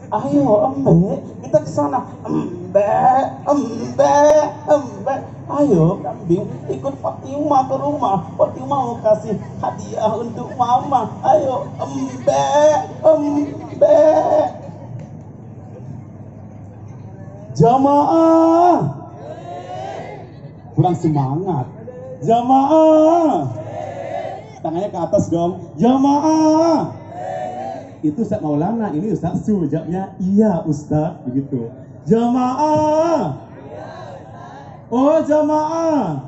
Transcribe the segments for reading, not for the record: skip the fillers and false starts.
Ayo embe, kita ke sana. Embe. Ayo kambing, ikut Fatimah ke rumah. Fatimah mau kasih hadiah untuk mama. Ayo embe. Jamaah, kurang semangat. Jamaah, tangannya ke atas dong. Jamaah. Itu Ustaz Maulana, ini Ustaz Su, jawabnya iya Ustaz, begitu. Jamaah. Oh jamaah.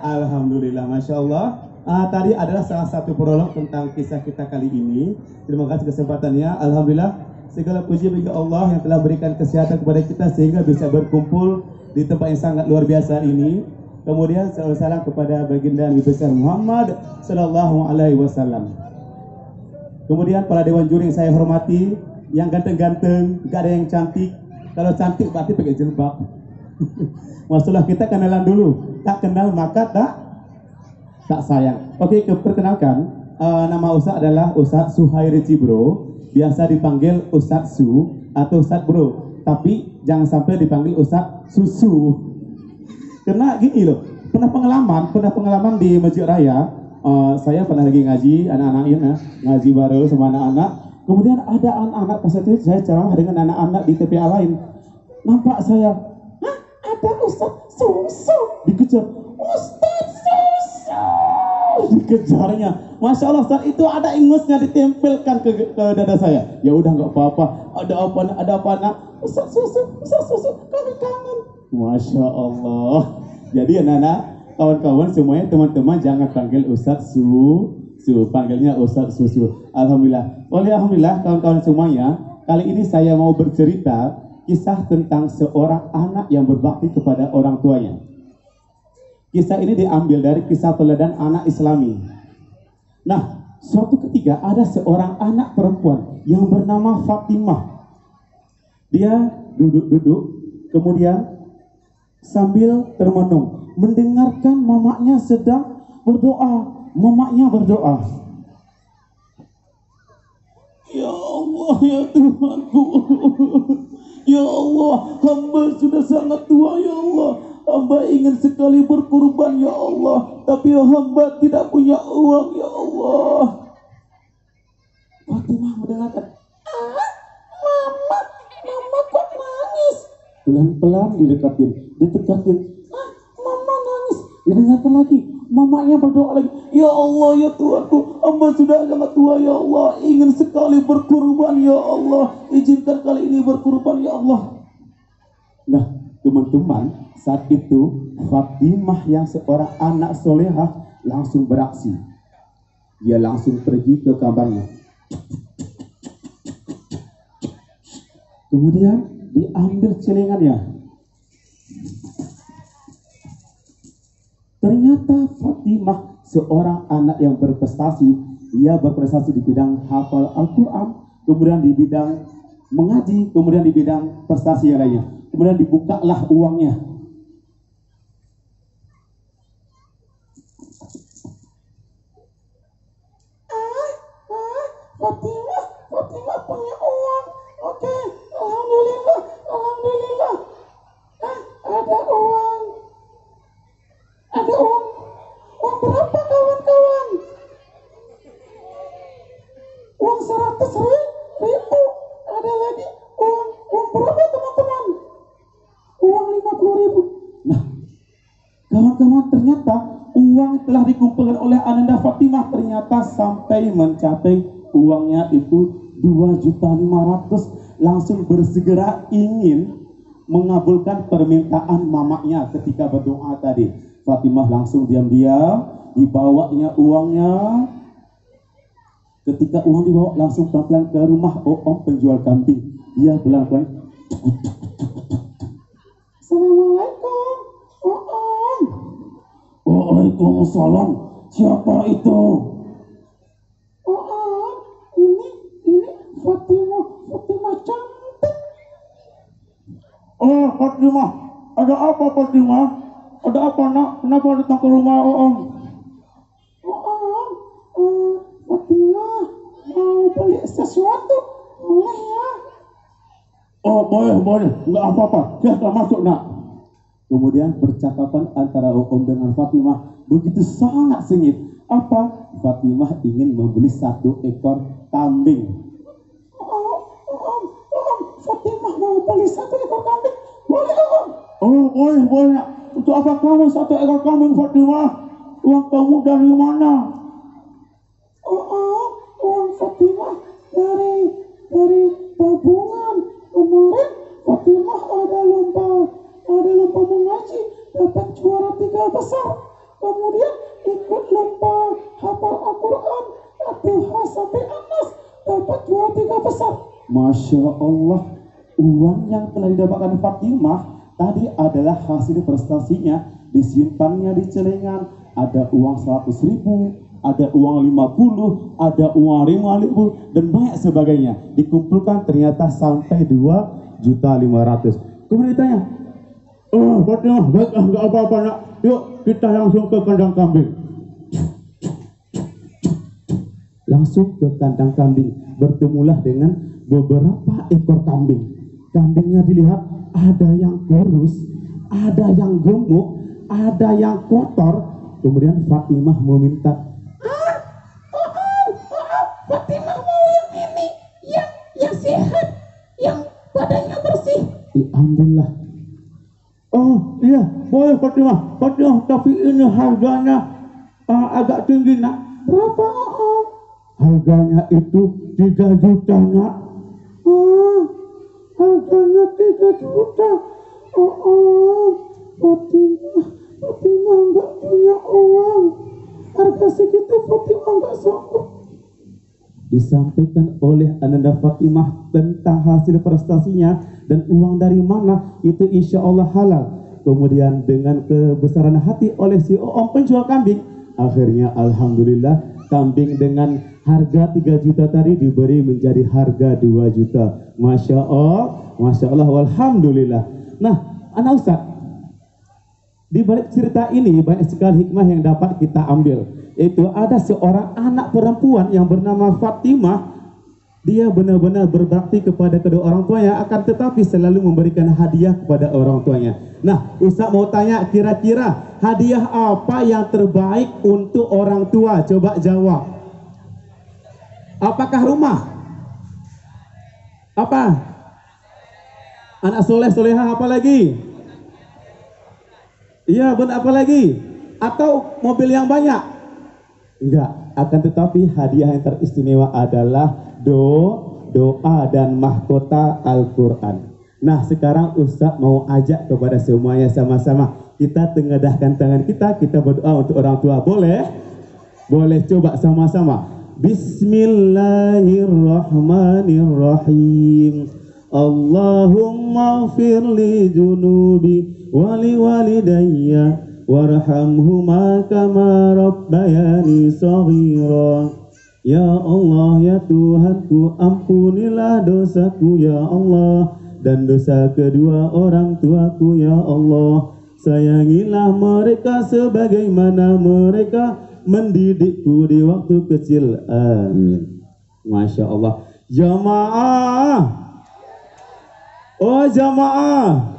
Alhamdulillah, Masya Allah. Tadi adalah salah satu prolog tentang kisah kita kali ini. Terima kasih kesempatannya. Alhamdulillah, segala puji bagi Allah yang telah berikan kesehatan kepada kita sehingga bisa berkumpul di tempat yang sangat luar biasa ini. Kemudian salam kepada baginda Nabi besar Muhammad Sallallahu Alaihi Wasallam. Kemudian para dewan juri yang saya hormati, yang ganteng-ganteng, gak ada yang cantik. Kalau cantik berarti pakai jilbab. Masalah kita kenalan dulu. Tak kenal maka tak sayang. Oke, perkenalkan, nama Ustaz adalah Ustaz Suhairi Cibro. Biasa dipanggil Ustaz Su atau Ustaz Bro. Tapi jangan sampai dipanggil Ustaz Susu. Karena gini loh, pernah pengalaman di Masjid Raya. Saya pernah lagi ngaji, anak-anak ini ngaji baru sama anak-anak. Kemudian ada anak-anak, pas itu saya ceramah dengan anak-anak di TPA lain. Nampak saya, ada Ustaz Susu, dikejar, Ustaz Susu, dikejarnya. Masya Allah, saat itu ada ingusnya ditempelkan ke dada saya. Ya udah nggak apa-apa, ada apa nak? Ustaz Susu, kami kangen. Masya Allah. Jadi anak-anak, kawan-kawan semuanya, teman-teman jangan panggil Ustaz Su, panggilnya Ustaz Susu. Alhamdulillah. Alhamdulillah kawan-kawan semuanya, kali ini saya mau bercerita kisah tentang seorang anak yang berbakti kepada orang tuanya. Kisah ini diambil dari kisah teladan anak Islami. Nah, suatu ketika ada seorang anak perempuan yang bernama Fatimah. Dia duduk-duduk, kemudian sambil termenung, mendengarkan mamanya sedang berdoa. Mamanya berdoa, ya Allah, ya Tuhanku, ya Allah, hamba sudah sangat tua, ya Allah, hamba ingin sekali berkurban, ya Allah, tapi hamba tidak punya uang, ya Allah. Fatimah mendengarkan, mama kok nangis? Pelan-pelan didekatin, mama nangis. Didengarkan lagi, mamanya berdoa lagi, ya Allah, ya Tuhanku, hamba sudah sangat tua, ya Allah, ingin sekali berkurban, ya Allah, izinkan kali ini berkurban, ya Allah. Nah, teman-teman, saat itu Fatimah yang seorang anak solehah langsung beraksi. Dia langsung pergi ke kamarnya. Kemudian diambil celengannya. Ternyata Fatimah seorang anak yang berprestasi. Dia berprestasi di bidang hafal Al-Quran, kemudian di bidang mengaji, kemudian di bidang prestasi yang lainnya. Kemudian dibukalah uangnya. Fatimah punya uang. Oke, alhamdulillah. Ada uang. Uang berapa kawan-kawan? Uang 100.000. Ada lagi uang berapa teman-teman? Uang 50.000. Nah, kawan-kawan, ternyata uang telah dikumpulkan oleh Ananda Fatimah ternyata sampai mencapai uangnya itu 2.500.000. Langsung bersegera ingin mengabulkan permintaan mamanya ketika berdoa tadi. Fatimah langsung diam-diam dibawanya uangnya. Ketika uang dibawa, langsung pelan-pelan ke rumah om penjual kambing. Dia pelan-pelan, Assalamualaikum om. Waalaikumsalam. Siapa itu? Om, ini Fatimah cantik. Oh Fatimah, ada apa Fatimah? Ada apa nak? Kenapa datang ke rumah om? Fatimah mau beli sesuatu. Oh, boleh, nggak apa-apa, silahkan masuk nak. Kemudian percakapan antara Om dengan Fatimah begitu sangat sengit. Apa? Fatimah ingin membeli 1 ekor kambing. Om, Fatimah mau beli 1 ekor kambing? Boleh Om? Oh, boleh nak. Untuk apa kamu 1 ekor kambing Fatimah? Uang kamu dari mana? Uang Fatimah dari tabungan. Kemarin Fatimah ada lomba mengaji, dapat juara 3 besar. Kemudian ikut lomba hafal Al-Quran Al-Fatihah sampai Anas, dapat juara 3 besar. Masya Allah, uang yang telah didapatkan Fatimah tadi adalah hasil prestasinya. Disimpannya di celengan, ada uang 100.000, ada uang 50, ada uang 5.000 dan banyak sebagainya. Dikumpulkan ternyata sampai 2.500.000. Kemudian ditanya, oh Fatimah, baiklah, nggak apa-apa nak, yuk kita langsung ke kandang kambing. Langsung ke kandang kambing, bertemulah dengan beberapa ekor kambing. Kambingnya dilihat, ada yang kurus, ada yang gemuk, ada yang kotor. Kemudian Fatimah meminta, Fatimah mau yang ini, yang sehat, yang badannya bersih. Alhamdulillah. Oh iya, boleh Fatimah, tapi ini harganya agak tinggi nak. Berapa Om? Harganya itu 3 juta nak. Harganya 3 juta. Fatimah nggak punya uang. Harga segitu Fatimah nggak sanggup. Disampaikan oleh Ananda Fatimah tentang hasil prestasinya dan uang dari mana, itu insya Allah halal. Kemudian dengan kebesaran hati oleh si Om penjual kambing, akhirnya alhamdulillah kambing dengan harga 3 juta tadi diberi menjadi harga 2 juta. Masya Allah, walhamdulillah. Nah, anak Ustaz, di balik cerita ini banyak sekali hikmah yang dapat kita ambil. Yaitu ada seorang anak perempuan yang bernama Fatimah. Dia benar-benar berbakti kepada kedua orang tuanya, akan tetapi selalu memberikan hadiah kepada orang tuanya. Nah, Ustaz mau tanya, kira-kira hadiah apa yang terbaik untuk orang tua? Coba jawab. Apakah rumah? Apa? Anak soleh, solehah, apa lagi? Iya, benar, apa lagi? Atau mobil yang banyak? Enggak, akan tetapi hadiah yang teristimewa adalah doa dan mahkota Al-Quran. Nah, sekarang Ustaz mau ajak kepada semuanya sama-sama kita tengadahkan tangan kita berdoa untuk orang tua. Boleh? Boleh, coba sama-sama. Bismillahirrahmanirrahim. Allahumma firli junubi wali walidayya warhamhuma kama rabbayani shaghira. Ya Allah, ya Tuhanku, ampunilah dosaku ya Allah, dan dosa kedua orang tuaku ya Allah. Sayangilah mereka sebagaimana mereka mendidikku di waktu kecil. Amin. Masya Allah. Jamaah. Oh jamaah.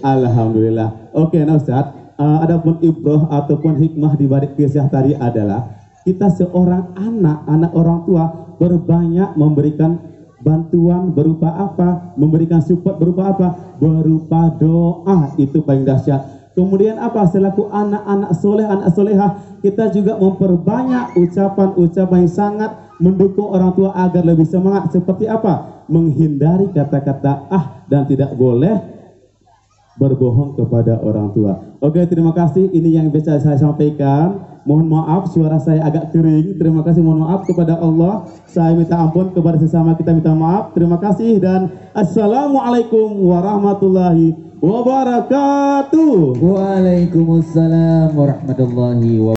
Alhamdulillah. Oke, nah Ustaz, adapun ibrah ataupun hikmah di balik kisah tadi adalah kita seorang anak orang tua berbanyak memberikan bantuan berupa apa? Memberikan support berupa apa? Berupa doa, itu paling dahsyat. Kemudian apa? Selaku anak-anak soleh, anak solehah, kita juga memperbanyak ucapan-ucapan yang sangat mendukung orang tua agar lebih semangat. Seperti apa? Menghindari kata-kata dan tidak boleh berbohong kepada orang tua. Oke, terima kasih. Ini yang bisa saya sampaikan. Mohon maaf suara saya agak kering. Terima kasih, mohon maaf kepada Allah. Saya minta ampun kepada sesama kita, minta maaf. Terima kasih dan assalamualaikum warahmatullahi wabarakatuh. Waalaikumsalam warahmatullahi wabarakatuh.